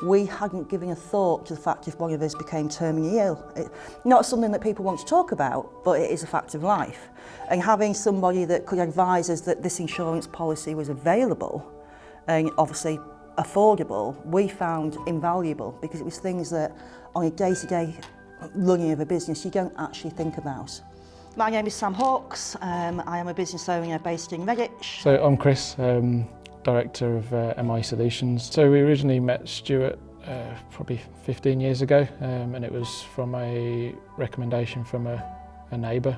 we hadn't given a thought to the fact if one of us became terminally ill. Not something that people want to talk about, but it is a fact of life. And having somebody that could advise us that this insurance policy was available and obviously affordable, we found invaluable, because it was things that on a day-to-day running of a business you don't actually think about. My name is Sam Hawkes. I am a business owner based in Redditch. So I'm Chris, Director of MIE Solutions. So we originally met Stuart probably 15 years ago, and it was from a recommendation from a neighbour,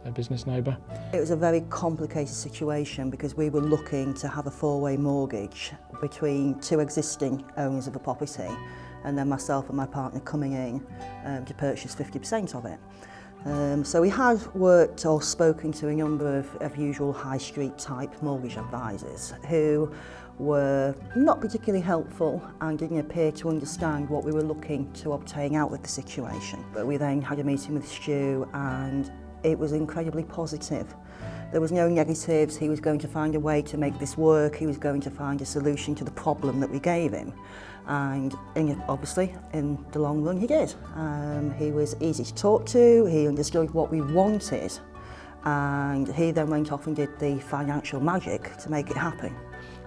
a business neighbour. It was a very complicated situation because we were looking to have a four-way mortgage between two existing owners of a property, and then myself and my partner coming in to purchase 50% of it. So we had worked or spoken to a number of usual high street type mortgage advisors who were not particularly helpful and didn't appear to understand what we were looking to obtain out of the situation. But we then had a meeting with Stu and it was incredibly positive. There was no negatives. He was going to find a way to make this work. He was going to find a solution to the problem that we gave him. And obviously, in the long run, he did. He was easy to talk to. He understood what we wanted. And he then went off and did the financial magic to make it happen.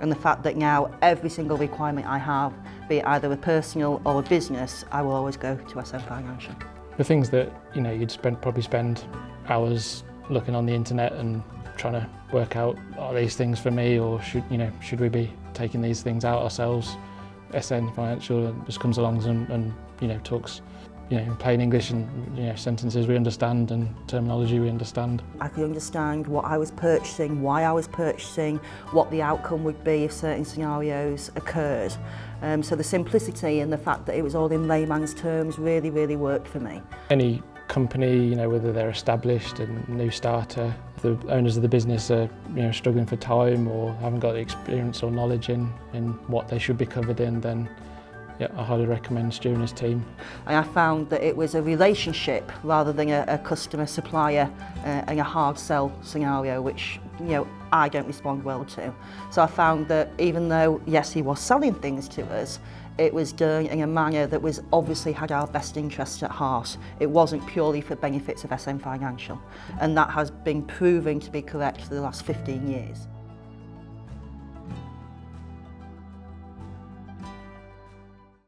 And the fact that now every single requirement I have, be it either a personal or a business, I will always go to SM Financial. The things that you'd probably spend hours looking on the internet and trying to work out, are these things for me, or should we be taking these things out ourselves? SN Financial just comes along and talks in plain English and sentences we understand and terminology we understand. I could understand what I was purchasing, why I was purchasing, what the outcome would be if certain scenarios occurred. So the simplicity and the fact that it was all in layman's terms really, really worked for me. Any company, whether they're established and new starter, if the owners of the business are struggling for time or haven't got the experience or knowledge in what they should be covered in, then yeah, I highly recommend Stu and his team. And I found that it was a relationship rather than a customer-supplier and a hard sell scenario, which I don't respond well to. So I found that even though, yes, he was selling things to us, it was done in a manner that was obviously had our best interests at heart. It wasn't purely for benefits of SM Financial, and that has been proven to be correct for the last 15 years.